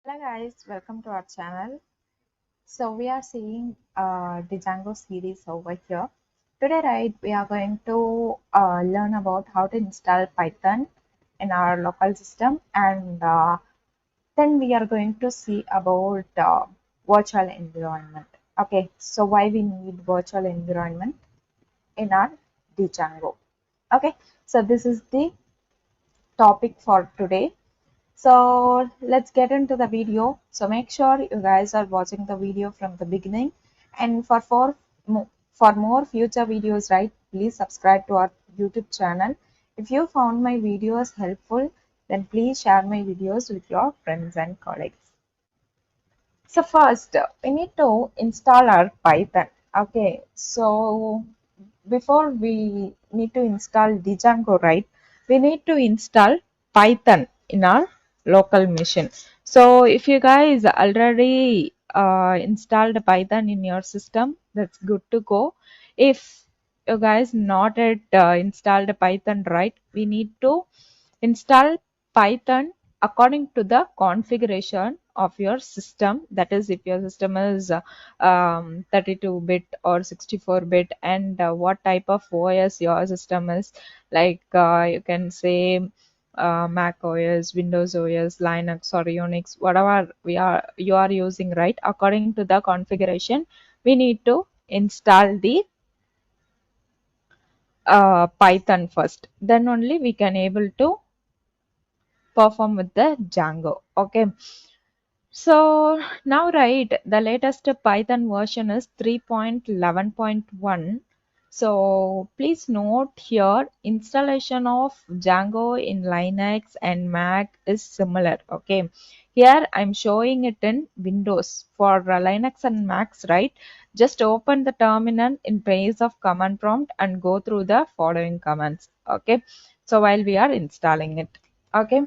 Hello guys, welcome to our channel. So we are seeing the Django series over here. Today, right, we are going to learn about how to install Python in our local system, and then we are going to see about virtual environment. Okay, so why we need virtual environment in our Django. Okay, so this is the topic for today. So let's get into the video. So make sure you guys are watching the video from the beginning. And for more future videos, right, please subscribe to our YouTube channel. If you found my videos helpful, then please share my videos with your friends and colleagues. So first, we need to install our Python. Okay, so before we need to install Django, right, we need to install Python in our local machine. So if you guys already installed Python in your system, that's good to go. If you guys not yet installed Python, right, we need to install Python according to the configuration of your system. That is, if your system is 32-bit or 64-bit, and what type of OS your system is, like you can say Mac OS, Windows OS, Linux or Unix, whatever you are using, right? According to the configuration, we need to install the Python first. Then only we can able to perform with the Django. Okay. So now, right, the latest Python version is 3.11.1. So please note here, installation of Django in Linux and Mac is similar. Okay. Here I'm showing it in Windows. For Linux and Macs, right? Just open the terminal in place of command prompt and go through the following commands. Okay. So while we are installing it. Okay.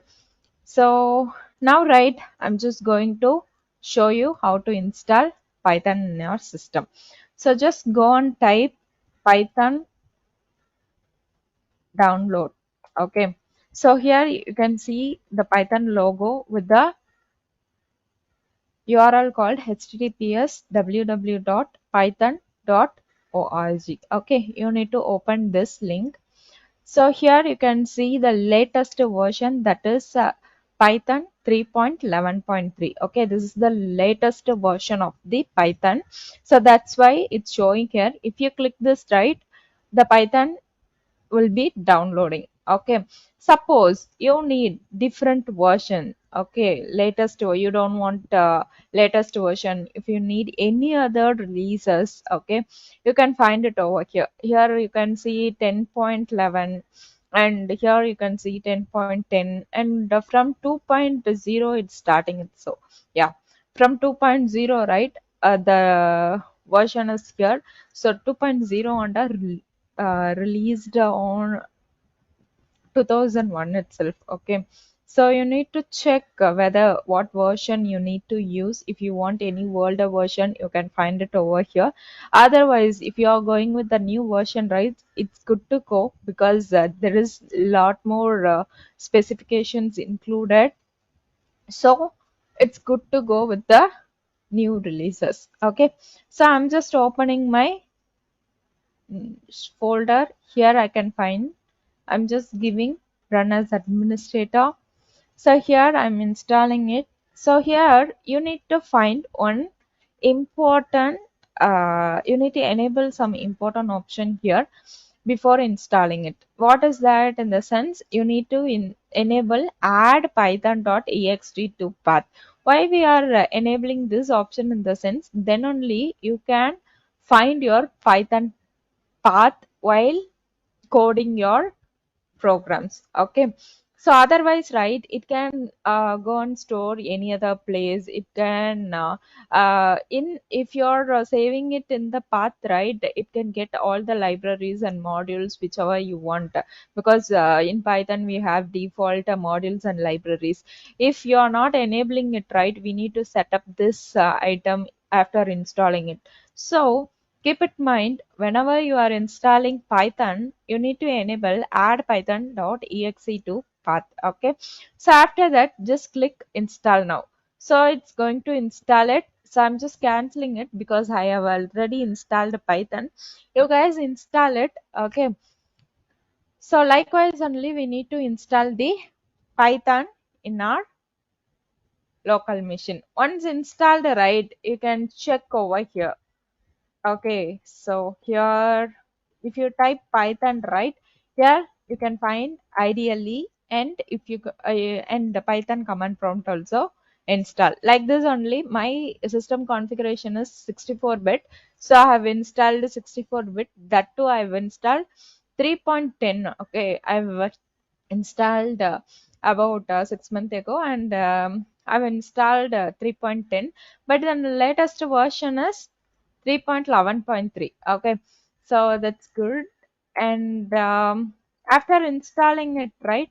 So now, right, I'm just going to show you how to install Python in your system. So just go and type Python download. Okay. So here you can see the Python logo with the URL called https www.python.org. Okay. You need to open this link. So here you can see the latest version, that is Python 3.11.3. Okay, this is the latest version of the Python. So that's why it's showing here. If you click this, right, the Python will be downloading. Okay, suppose you need different version. Okay, latest, or you don't want latest version. If you need any other releases, okay, you can find it over here. Here you can see 10.11, and here you can see 10.10, and from 2.0 it's starting it. So yeah, from 2.0, right, the version is here. So 2.0 under released on 2001 itself. Okay, so you need to check whether what version you need to use. If you want any older version, you can find it over here. Otherwise, if you are going with the new version, right, it's good to go, because there is a lot more specifications included. So it's good to go with the new releases. Okay, so I'm just opening my folder. Here I can find, I'm just giving run as administrator. So here I'm installing it. So here you need to find one important, you need to enable some important option here before installing it. What is that? In the sense, you need to enable add python.ext to path. Why we are enabling this option? In the sense, then only you can find your Python path while coding your programs. Okay, so otherwise, right, it can go and store any other place. It can in if you're saving it in the path, right, it can get all the libraries and modules whichever you want, because in Python we have default modules and libraries. If you're not enabling it, right, we need to set up this item after installing it. So keep it in mind, whenever you are installing Python, you need to enable add python.exe to path. Okay. So after that, just click install now. So it's going to install it. So I'm just canceling it because I have already installed Python. You guys install it. Okay. So likewise only we need to install the Python in our local machine. Once installed, right, you can check over here. Okay, so here, if you type Python, right, here you can find ideally, and if you and the Python command prompt also install. Like this only, my system configuration is 64-bit, so I have installed 64-bit. That too, I have installed 3.10. Okay, I've installed about 6 months ago, and I've installed 3.10, but then the latest version is 3.11.3. Okay, so that's good. And after installing it, right,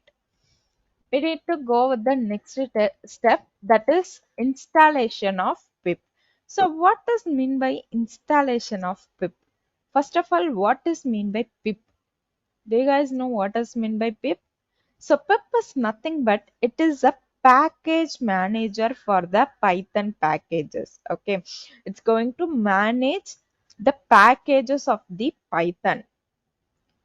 we need to go with the next step, that is installation of pip. So what does mean by installation of pip? First of all, what is mean by pip? Do you guys know what is mean by pip? So pip is nothing but it is a package manager for the Python packages. Okay, it's going to manage the packages of the Python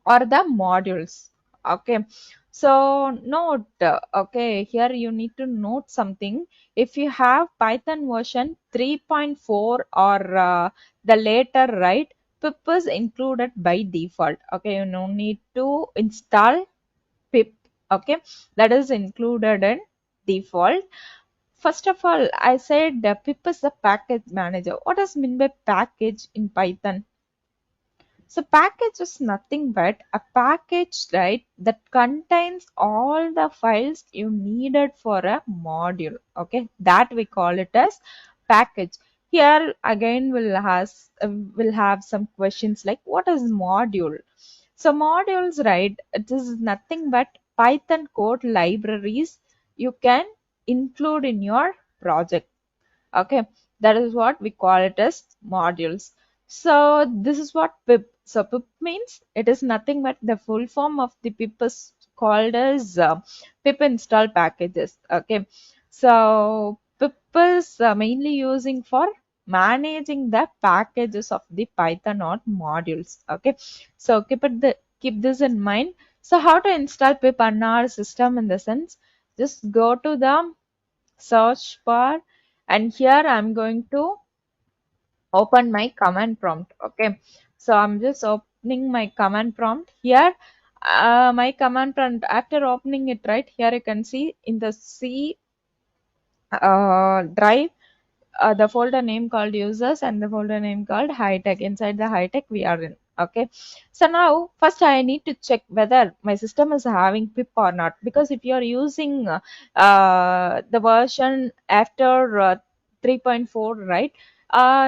or the modules. Okay, so note, okay, here you need to note something. If you have Python version 3.4 or the later, right, pip is included by default. Okay, you no need to install pip. Okay, that is included in default. First of all, I said pip is a package manager. What does mean by package in Python? So package is nothing but a package, right, that contains all the files you needed for a module. Okay, that we call it as package. Here again will have some questions like what is module? So modules, right, it is nothing but Python code libraries you can include in your project. Okay, that is what we call it as modules. So this is what pip. So pip means it is nothing but the full form of the pip is called as pip install packages. Okay, so pip is mainly using for managing the packages of the Python or modules. Okay, so keep this in mind. So how to install pip on our system? In the sense, just go to the search bar, and here I'm going to open my command prompt. Okay, so I'm just opening my command prompt here. My command prompt, after opening it, right, here you can see in the C drive, the folder name called users and the folder name called high tech. Inside the high tech we are in. Okay, so now first I need to check whether my system is having pip or not, because if you are using the version after 3.4, right,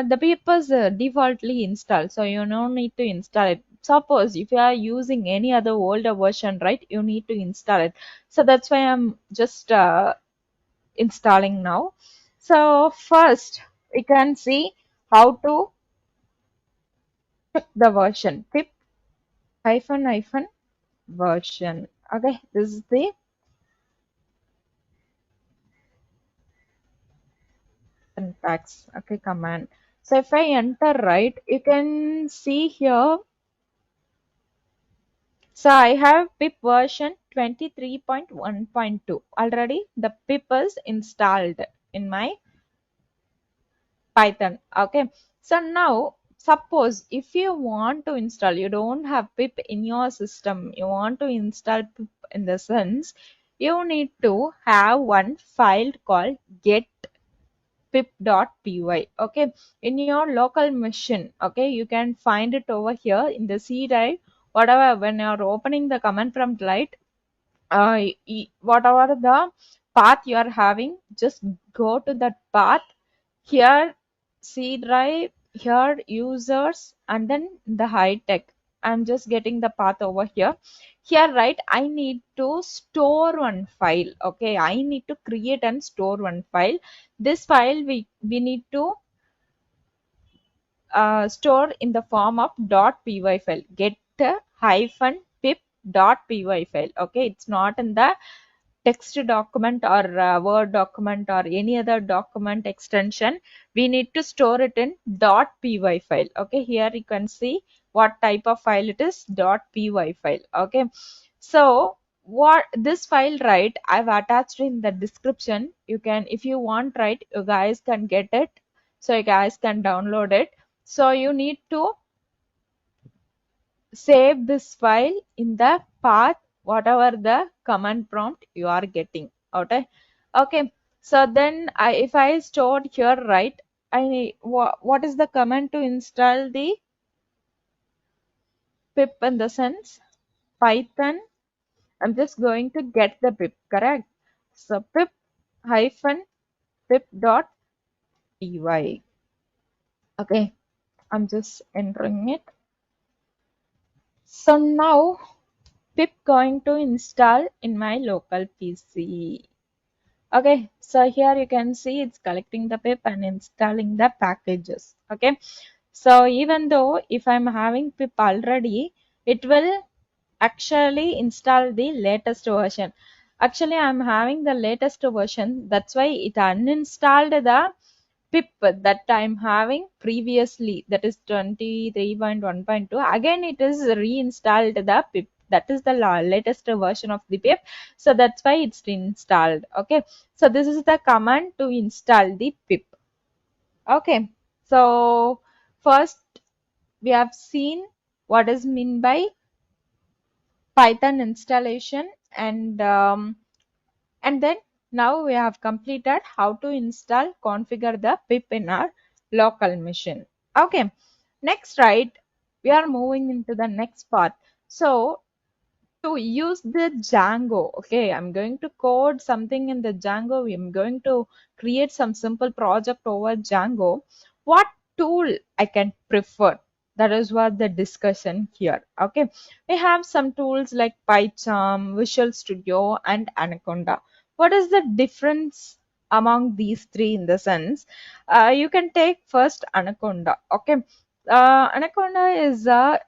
the pip is defaultly installed, so you no need to install it. Suppose if you are using any other older version, right, you need to install it. So that's why I'm just installing now. So first we can see how to check the version. Pip hyphen hyphen version. Okay, this is the syntax. Okay, command. So if I enter, right, you can see here. So I have pip version 23.1.2 already. The pip is installed in my Python. Okay, so now suppose if you want to install, you don't have pip in your system, you want to install pip, in the sense you need to have one file called get pip.py. Okay, in your local machine. Okay, you can find it over here in the C drive. Whatever, when you are opening the command prompt, right, whatever the path you are having, just go to that path. Here C drive, here users, and then the high tech. I'm just getting the path over here. Here, right, I need to store one file. Okay, I need to create and store one file. This file we need to store in the form of .py file. Get hyphen pip .py file. Okay, it's not in the text document or Word document or any other document extension, we need to store it in .py file. Okay, here you can see what type of file it is, .py file. Okay, so what this file, right, I've attached in the description. You can, if you want, right, you guys can get it, so you guys can download it. So you need to save this file in the path whatever the command prompt you are getting. Okay, okay, so then if I stored here, right, what is the command to install the pip, in the sense python. I'm just going to get the pip, correct? So pip hyphen pip.py. Okay, I'm just entering it. So now pip going to install in my local PC. Okay, so here you can see it's collecting the pip and installing the packages. Okay, so even though if I'm having pip already, it will actually install the latest version. Actually, I'm having the latest version, that's why it uninstalled the pip that I'm having previously, that is 23.1.2. Again, it is reinstalled the pip. That is the latest version of the pip. So that's why it's installed. Okay. So this is the command to install the pip. Okay. So first we have seen what is meant by Python installation, and then now we have completed how to install, configure the pip in our local machine. Okay, next, right, we are moving into the next part. So to use the Django, okay, I'm going to code something in the Django. I'm going to create some simple project over Django. What tool I can prefer? That is what the discussion here. Okay, we have some tools like PyCharm, Visual Studio, and Anaconda. What is the difference among these three, in the sense? You can take first Anaconda. Okay, Anaconda is a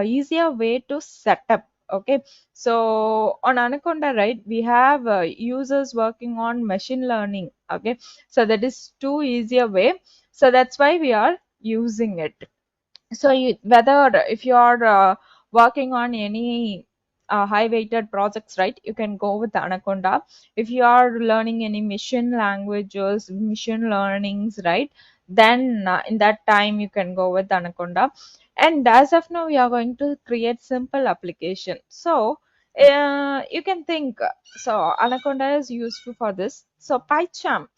easier way to set up. Okay, so on Anaconda, right, we have users working on machine learning. Okay, so that is too easier way, so that's why we are using it. So whether if you are working on any high weighted projects, right, you can go with Anaconda. If you are learning any machine languages, machine learnings, right, then in that time you can go with Anaconda. And as of now, we are going to create simple application. So you can think, so Anaconda is useful for this. So PyCharm.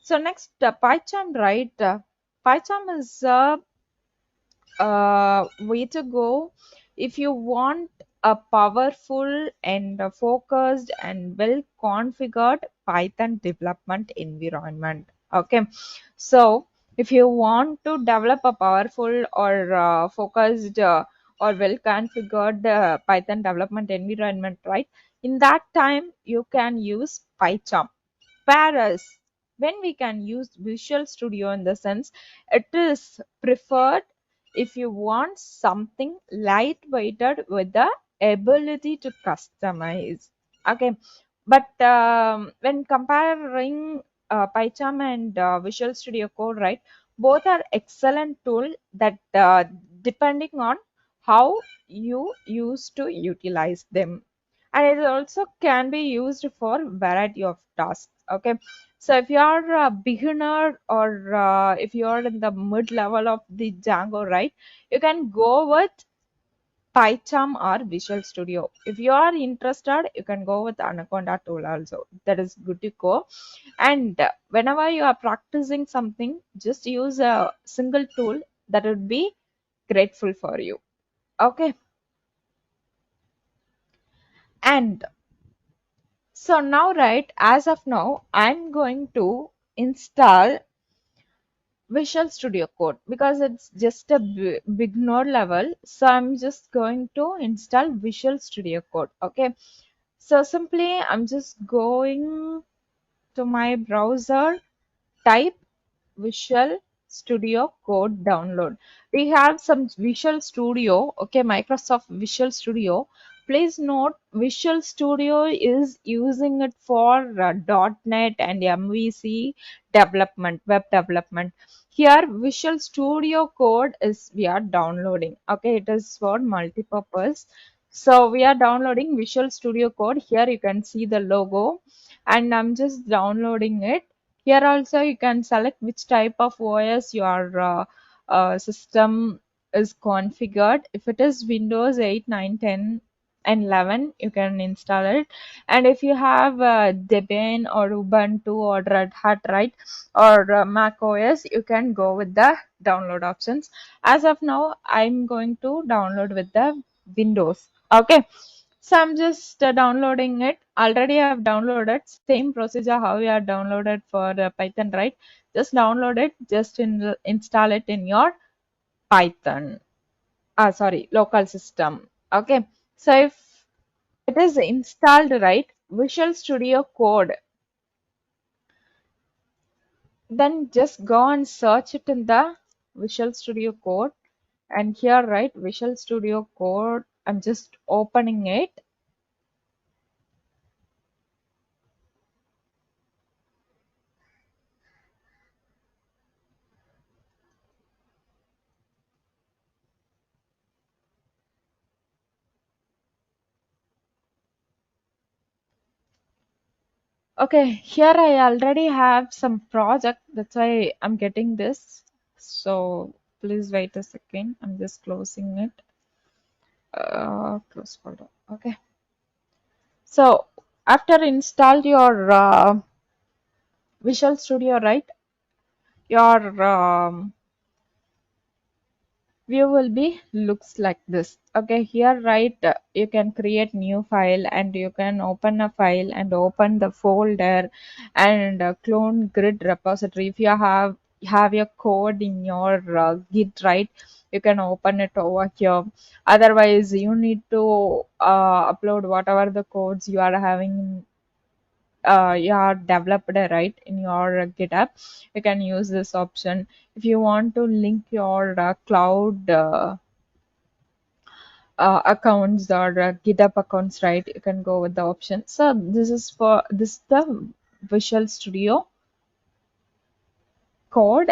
So next, PyCharm, right, PyCharm is way to go if you want a powerful and focused and well configured Python development environment. Okay, so if you want to develop a powerful or focused or well configured Python development environment, right, in that time you can use PyCharm. Whereas when we can use Visual Studio, in the sense it is preferred if you want something lightweighted with the ability to customize. Okay, but when comparing PyCharm and Visual Studio Code, right, both are excellent tool that depending on how you use to utilize them, and it also can be used for variety of tasks. Okay, so if you are a beginner or if you are in the mid level of the Django, right, you can go with PyCharm or Visual Studio. If you are interested, you can go with Anaconda tool also, that is good to go. And whenever you are practicing something, just use a single tool, that would be grateful for you. Okay, and so now, right, as of now, I'm going to install Visual Studio Code because it's just a beginner level. So I'm just going to install Visual Studio Code. Okay. So simply I'm just going to my browser, type Visual Studio Code download. We have some Visual Studio, okay, Microsoft Visual Studio, please note Visual Studio is using it for .NET and MVC development, web development. Here, Visual Studio Code is we are downloading. Okay, it is for multi-purpose. So we are downloading Visual Studio Code. Here you can see the logo, and I'm just downloading it. Here also you can select which type of OS your system is configured. If it is Windows 8, 9, 10, and 11, you can install it. And if you have Debian or Ubuntu or Red Hat, right, or Mac OS, you can go with the download options. As of now, I'm going to download with the Windows. Okay. So I'm just downloading it. Already I have downloaded. Same procedure how you are downloaded for Python, right? Just download it. Just install it in your Python. Sorry, local system. Okay. So if it is installed, right, Visual Studio Code, then just go and search it in the Visual Studio Code. And here, right, Visual Studio Code, I'm just opening it. Okay, here I already have some project. That's why I'm getting this. So please wait a second. I'm just closing it. Close folder. Okay. So after install your Visual Studio, right? Your view will be looks like this. Okay, here right, you can create new file and you can open a file and open the folder and clone grid repository. If you have your code in your git, right, you can open it over here. Otherwise you need to upload whatever the codes you are having, you are developed, right, in your GitHub. You can use this option. If you want to link your cloud accounts or GitHub accounts, right, you can go with the option. So this is the Visual Studio Code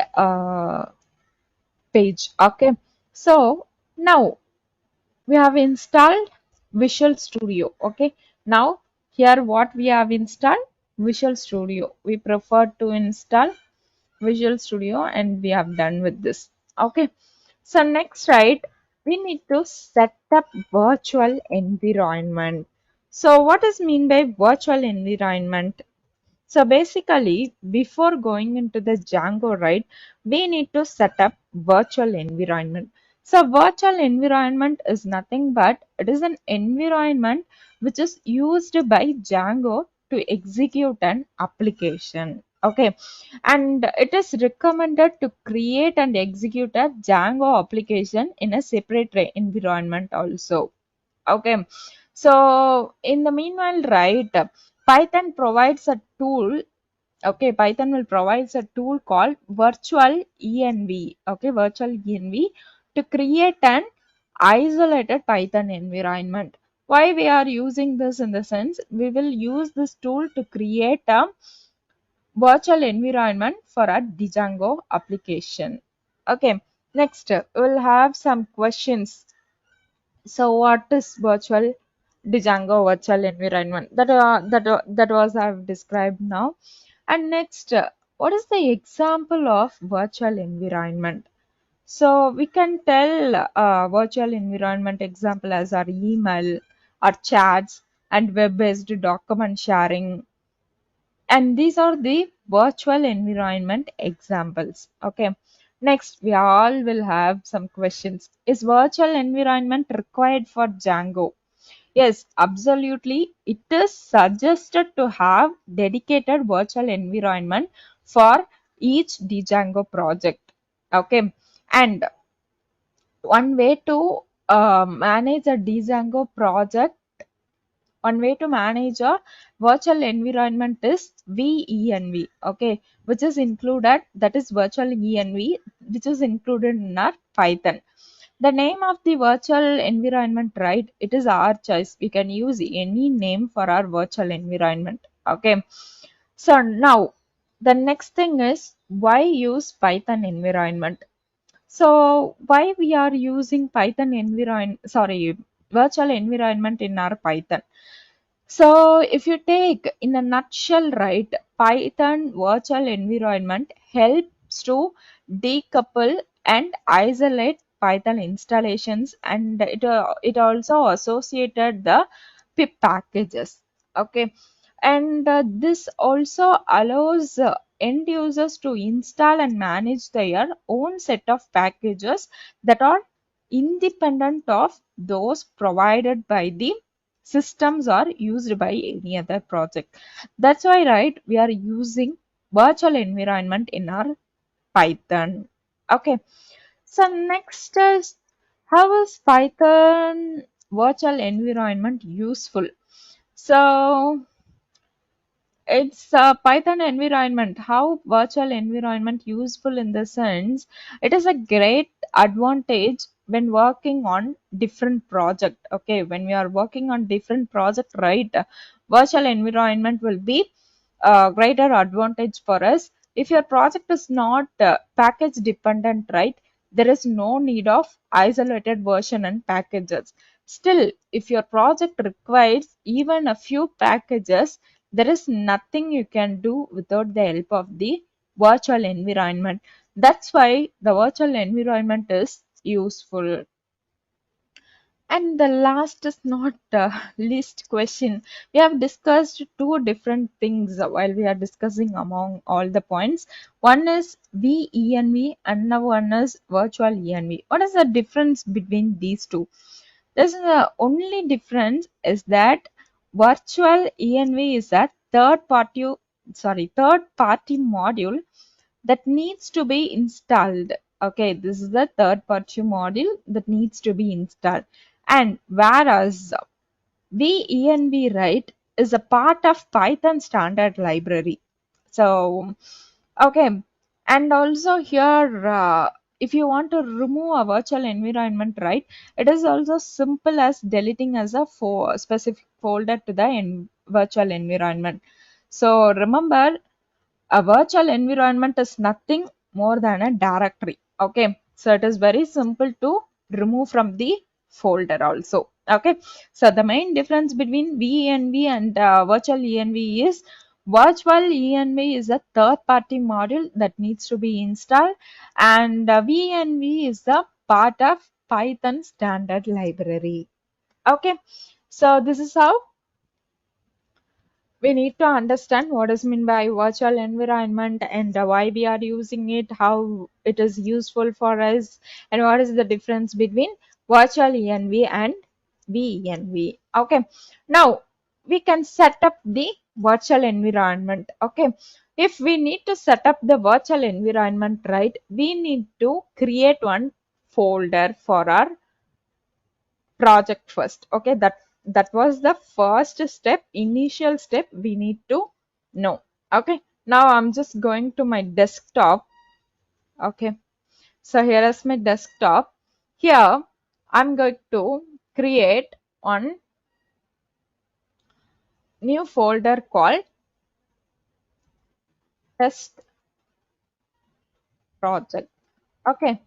page. Okay, so now we have installed Visual Studio. Okay, now here what we have installed, Visual Studio. We prefer to install Visual Studio and we have done with this. Okay, so next, right, we need to set up virtual environment. So what is mean by virtual environment? So basically, before going into the Django, right, we need to set up virtual environment. So virtual environment is nothing but it is an environment which is used by Django to execute an application. Okay, and it is recommended to create and execute a Django application in a separate environment also. Okay, so in the meanwhile, right, Python provides a tool. Okay, Python will provide a tool called virtualenv. Okay, virtualenv to create an isolated Python environment. Why we are using this? In the sense, we will use this tool to create a virtual environment for a Django application. Okay, next we'll have some questions. So what is virtual Django virtual environment? That was I've described now. And next, what is the example of virtual environment? So we can tell virtual environment example as our email, our chats, and web-based document sharing. And these are the virtual environment examples. Okay. Next, we all will have some questions. Is virtual environment required for Django? Yes, absolutely. It is suggested to have dedicated virtual environment for each Django project. Okay. And one way to manage a Django project, one way to manage a virtual environment is venv. Okay, that is virtual env, which is included in our Python. The name of the virtual environment, right? It is our choice. We can use any name for our virtual environment. Okay. So now the next thing is why use Python environment? So why we are using Python environment, sorry, virtual environment in our Python? So if you take in a nutshell, right, Python virtual environment helps to decouple and isolate Python installations, and it also associated the PIP packages. Okay, and this also allows end users to install and manage their own set of packages that are independent of those provided by the systems or used by any other project. That's why, right, we are using virtual environment in our Python. Okay, so next is how is Python virtual environment useful? So it's a Python environment. How virtual environment useful in the sense it is a great advantage when working on different project. Okay, when we are working on different project, right? Virtual environment will be a greater advantage for us. If your project is not package dependent, right? There is no need of isolated version and packages. Still, if your project requires even a few packages, there is nothing you can do without the help of the virtual environment. That's why the virtual environment is useful. And the last is not least question. We have discussed two different things while we are discussing among all the points. One is venv and another one is virtual env. What is the difference between these two? This is the only difference is that virtual env is a third party module that needs to be installed. Okay, this is the third party module that needs to be installed. And whereas venv, right, is a part of Python standard library. So, okay, and also here, if you want to remove a virtual environment, right, it is also simple as deleting as a specific folder to the virtual environment. So remember, a virtual environment is nothing more than a directory. Okay, so it is very simple to remove from the folder also. Okay, so the main difference between venv and virtual env is virtual env is a third party module that needs to be installed, and venv is the part of Python standard library. Okay, so this is how we need to understand what is meant by virtual environment and why we are using it, how it is useful for us, and what is the difference between virtual env and venv. Okay, now we can set up the virtual environment. Okay, if we need to set up the virtual environment, right, we need to create one folder for our project first. Okay, that was the first step, initial step we need to know. Okay, now I'm just going to my desktop. Okay, so here is my desktop. Here I'm going to create one new folder called test project. Okay,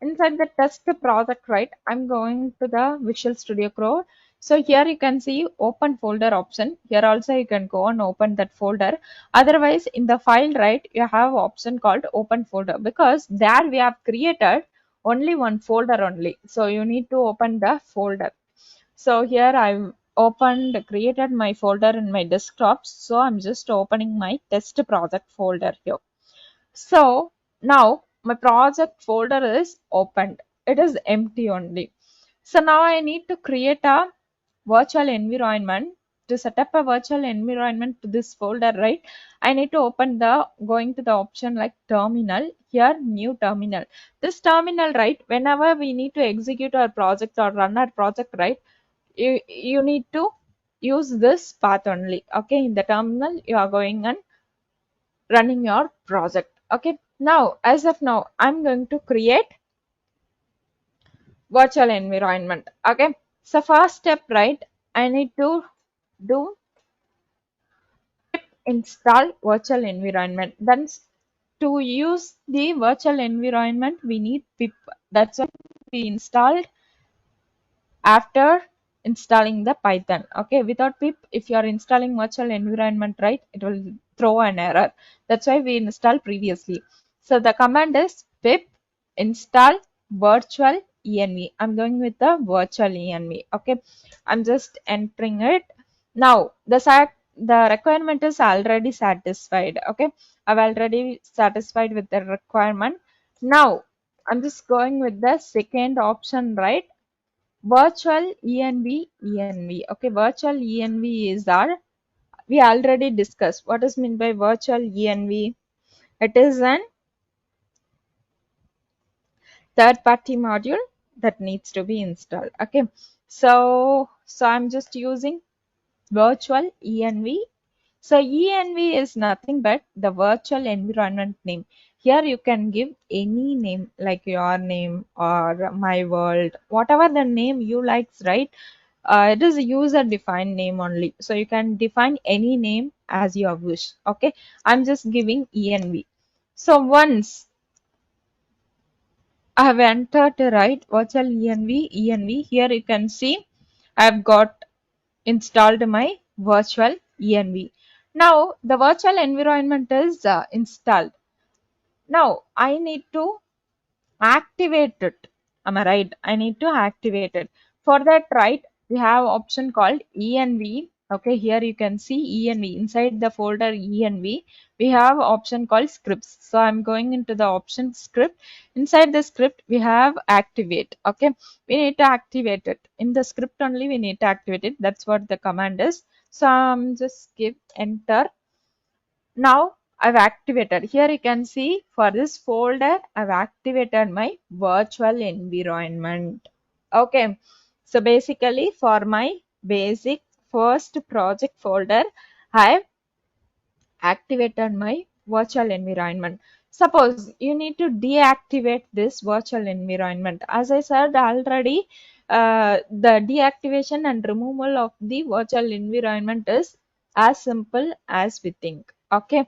inside the test project, right, I'm going to the Visual Studio Code. So here you can see open folder option. Here also you can go and open that folder. Otherwise in the file, right, you have option called open folder, because there we have created only one folder only, so you need to open the folder. So here I've created my folder in my desktop, so I'm just opening my test project folder here. So now my project folder is opened. It is empty only. So now I need to create a virtual environment. To set up a virtual environment to this folder, right, I need to open the going to the option like terminal. Here new terminal. This terminal, right, whenever we need to execute our project or run our project, right, you need to use this path only. Okay, in the terminal you are going and running your project. Okay, now as of now I'm going to create virtual environment. Okay, so first step, right, I need to do install virtual environment. Then to use the virtual environment we need pip. That's why we installed after installing the Python. Okay, without pip, if you are installing virtual environment, right, it will throw an error. That's why we installed previously. So the command is pip install virtual env. I'm going with the virtual env. Okay, I'm just entering it. Now the requirement is already satisfied. Okay, I've already satisfied with the requirement. Now I'm just going with the second option, right? Virtual env. Okay, virtual env is our, we already discussed what is meant by virtual env. It is an third party module that needs to be installed. Okay, so I'm just using virtual env. So env is nothing but the virtual environment name. Here you can give any name like your name or my world, whatever the name you likes, right? It is a user defined name only. So you can define any name as you wish. Okay, I'm just giving env. So once I have entered the right virtual env. Here you can see I have got installed my virtual env. Now the virtual environment is installed. Now I need to activate it. Am I right? I need to activate it. For that, right, we have option called env. Okay, here you can see env. Inside the folder env, we have option called scripts. So I'm going into the option script. Inside the script, we have activate. Okay, we need to activate it. In the script only, we need to activate it. That's what the command is. So I'm just give enter. Now I've activated. Here you can see for this folder, I've activated my virtual environment. Okay. So basically for my basic first project folder, I've activated my virtual environment. Suppose you need to deactivate this virtual environment. As I said already, the deactivation and removal of the virtual environment is as simple as we think. Okay,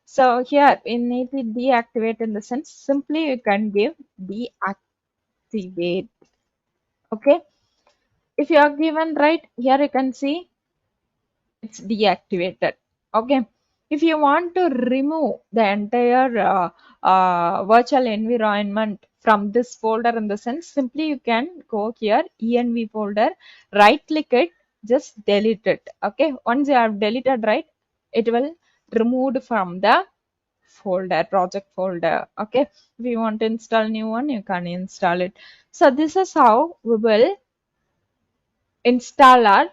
so here we need to deactivate in the sense simply you can give deactivate. Okay, if you are given right here, you can see it's deactivated. Okay, if you want to remove the entire virtual environment from this folder, in the sense simply you can go here env folder, right click it, just delete it. Okay, once you have deleted, right, it will removed from the folder, project folder. Okay, if you want to install new one, you can install it. So this is how we will install our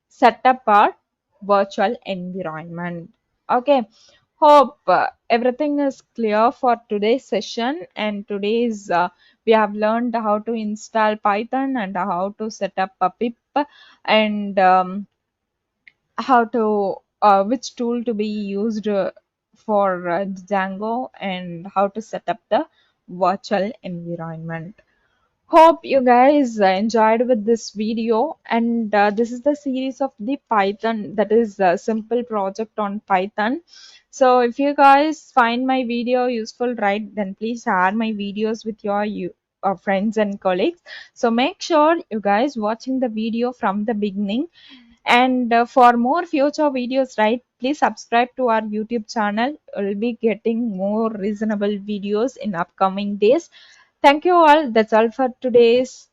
set up our virtual environment. Okay, hope everything is clear for today's session. And today's we have learned how to install Python and how to set up a pip, and how to which tool to be used for Django, and how to set up the virtual environment. Hope you guys enjoyed with this video, and this is the series of the Python, that is a simple project on Python. So if you guys find my video useful, right, then please share my videos with your friends and colleagues. So make sure you guys watching the video from the beginning, and for more future videos, right, please subscribe to our YouTube channel. We'll be getting more reasonable videos in upcoming days. Thank you all. That's all for today's